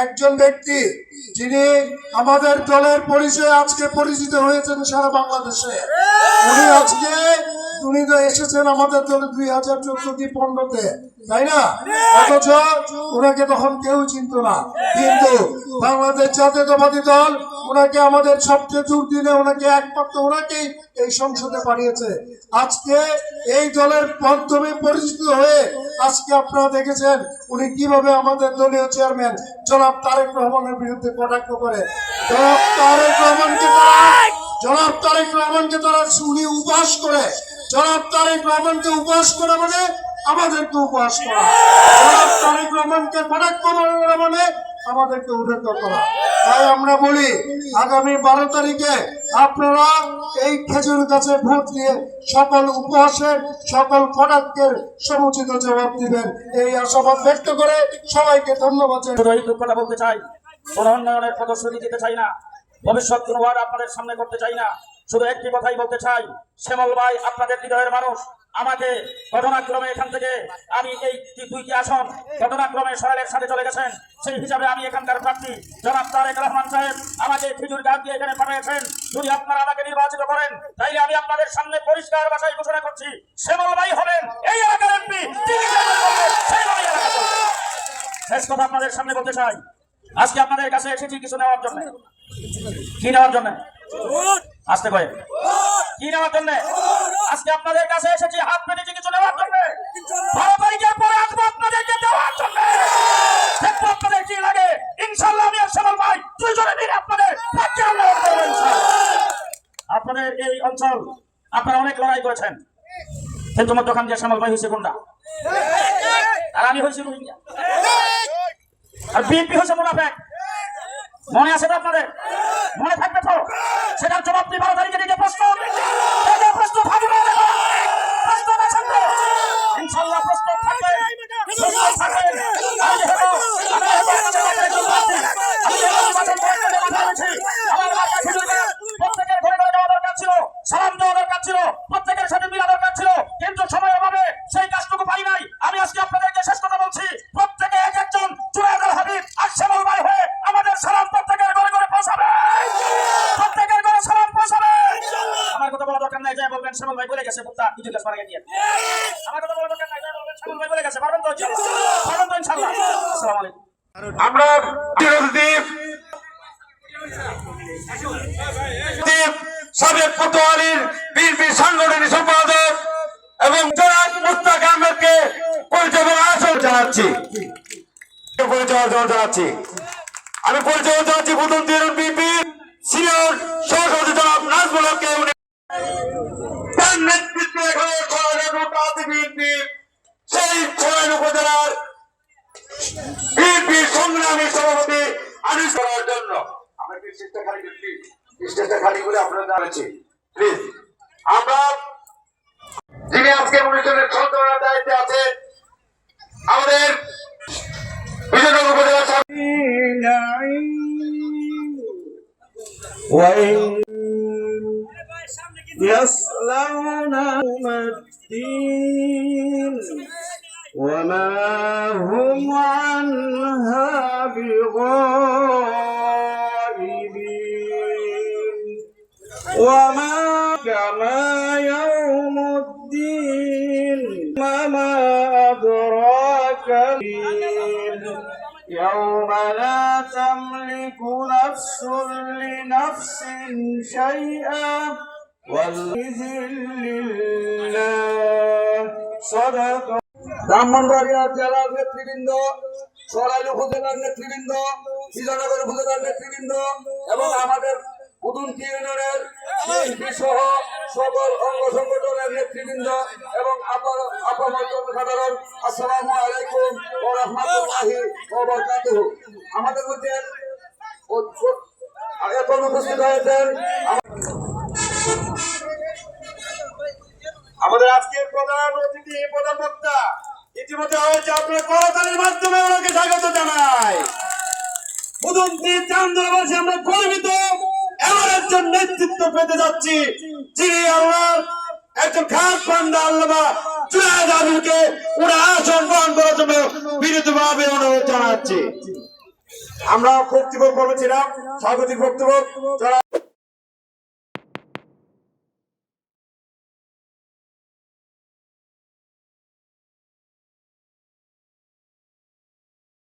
একজন ব্যক্তি যিনি আমাদের দলের পরিচয়ে আজকে পরিচিত হয়েছেন সারা বাংলাদেশে। উনি তো এসেছেন আমাদের দলে 2014 কি 15-তে, তাই না? অথচ ওনাকে তখন কেউ চিনত না, কিন্তু বাংলাদেশ জাতীয়তাবাদী দল ওনাকে আমাদের সবচেয়ে দুর্দিনে ওনাকে একমাত্র ওনাকেই এই সংসদে পাঠিয়েছে। আজকে এই দলের মাধ্যমে পরিচিত হয়ে আজকে আপনারা দেখেছেন উনি কিভাবে আমাদের দলীয় চেয়ারম্যান জনাব তারেক রহমানের বিরুদ্ধে কটাক্ষ করে। জনাব তারেক রহমানকে তারা উনি উপহাস করে। জনাব তারেক রহমানকে উপহাস করা মানে আমাদেরকে উপহাস করা। জনাব তারেক রহমানকে কটাক্ষ করা মানে আমাদেরকে উদ্ধার করা। তাই আমরা বলি আগামী 12 তারিখে আপনারা এই খেজুর গাছে ভোট দিয়ে সকল উপহাসের সকল কটাক্ষের সমুচিত জবাব দিবেন, এই আশাবাদ ব্যক্ত করে সবাইকে ধন্যবাদ জানাই। কথা বলতে চাই, কোন উন্নয়নের প্রদর্শনী দিতে চাই না, ভবিষ্যৎ কোনো ওয়ার্ড আপনাদের সামনে করতে চাই না। শুধু একটি কথাই বলতে চাই, শ্যামল ভাই আপনাদের হৃদয়ের মানুষ। আমাকে ঘটনাক্রমে এখান থেকে আমি এই 2টি আসন ঘটনাক্রমে সরালের সাথে চলে গেছেন, সেই হিসাবে আমি এখানকার প্রার্থী জনাব তারেক রহমান সাহেব আমাকে খেজুর গাছ দিয়ে এখানে পাঠিয়েছেন। যদি আপনারা আমাকে নির্বাচিত করেন তাইলে আমি আপনাদের সামনে পরিষ্কার ভাষায় ঘোষণা করছি, শ্যামল ভাই হবেন এই এলাকার এমপি। শেষ কথা আপনাদের সামনে বলতে চাই, আজকে আপনাদের কাছে এসেছি কিছু নেওয়ার জন্য। কি নেওয়ার জন্য? আসতে কয়ে কি নেওয়ার জন্য? আজকে আপনাদের কাছে এসেছি হাত পেতেছি কিছু নেওয়ার জন্য। 12 তারিখের পরে আসবো আপনাদেরকে দেওয়ার জন্য। দেখবো আপনাদের কি লাগে। ইনশাল্লাহ আমি আর শ্যামল ভাই দুইজনে মিলে আপনাদের আপনাদের এই অঞ্চল আপনারা অনেক লড়াই করেছেন, কিন্তু মধ্যখান দিয়ে শ্যামল ভাই হয়েছে গুন্ডা, আর আমি হয়েছি রোহিঙ্গা, আর বিএনপি হয়েছে মুনাফেক। মনে আছে তো আপনাদের? মনে থাকবে তো? সেটার জবাব দিয়ে 12 তারিখে দিকে প্রস্তুত থাকবে। ইনশাল্লাহ প্রস্তুত থাকবে। প্রত্যেকের ঘরে ঘরে যাওয়া দরকার ছিল, সালাম দেওয়া দরকার ছিল, প্রত্যেকের সাথে মিলা দরকার ছিল, কিন্তু সময় অভাবে সেই কাজটুকু পাই নাই। আমি আজকে আপনাদেরকে শেষ কথা বলছি, প্রত্যেকে এক একজন জুনায়েদ হাবিব আর শ্যামল ভাই হয়ে আমাদের সালাম প্রত্যেকের ঘরে ঘরে পৌঁছাবে। প্রত্যেকের ঘরে সালাম পৌঁছাবে। আমার কথা বলা দরকার নাই, যাই বলবেন শ্যামল ভাই বলে গেছে বুকটা কিছু গাছ মারা গিয়ে। আমার কথা বলা দরকার নাই, যাই বলবেন শ্যামল ভাই বলে গেছে। পারবেন তো ইনশাআল্লাহ? আসসালামু আলাইকুম। আমরা চিরদীপ সাবেক কোতোয়ালির বিএনপি সাংগঠনিক সম্পাদক এবং জনাব মুস্তাক আহমেদকে পরিচয় জানাচ্ছি। আমি পরিচয় জানাচ্ছি প্রথম বিএনপি সিনিয়র সহসভাপতি জনাব নাজমুল হককে। তার নেতৃত্বে বিএনপি সেই ছড়াইল উপজেলার বিএনপি সংগ্রামী সভাপতি আনিস করার জন্য আমরা স্টেজটা খালি করে আপনারা দাঁড়াচ্ছি প্লিজ। আমরা যিনি আজকে অনুষ্ঠানের সঞ্চালনার দায়িত্বে আছেন আমাদের বিজয়নগর উপজেলা وما هم عنها بغائبين وما كما يوم الدين وما أدراك يوم لا تملك نفس لنفس شيئا والإذن لله صدق ব্রাহ্মণবাড়িয়া জেলার নেতৃবৃন্দ, সরাইল উপজেলার নেতৃবৃন্দ, বিজয়নগর উপজেলার নেতৃবৃন্দ এবং আমাদের উদুন্তি ইউনিয়নের সহ সকল অঙ্গ সংগঠনের নেতৃবৃন্দ এবং আপামর জনসাধারণ, আসসালামু আলাইকুম ওয়া রাহমাতুল্লাহি ওয়া বারাকাতুহু। আমাদের মধ্যে এখন উপস্থিত হয়েছেন আমাদের আজকের প্রধান অতিথি, প্রধান বক্তা ইতিমধ্যে হয়েছে। আপনার করতালির মাধ্যমে ওনাকে স্বাগত জানাই। উদুন্তির চান্দবাসী আমরা গর্বিত এমন একজন নেতৃত্ব পেতে যাচ্ছি যিনি আল্লাহর একজন খাস বান্দা আল্লামা জুনায়েদ হাবিবকে ওনার আসন গ্রহণ করার জন্য বিনীতভাবে অনুরোধ জানাচ্ছি। আমরা বক্তব্য করেছিলাম স্বাগতিক বক্তব্য যারা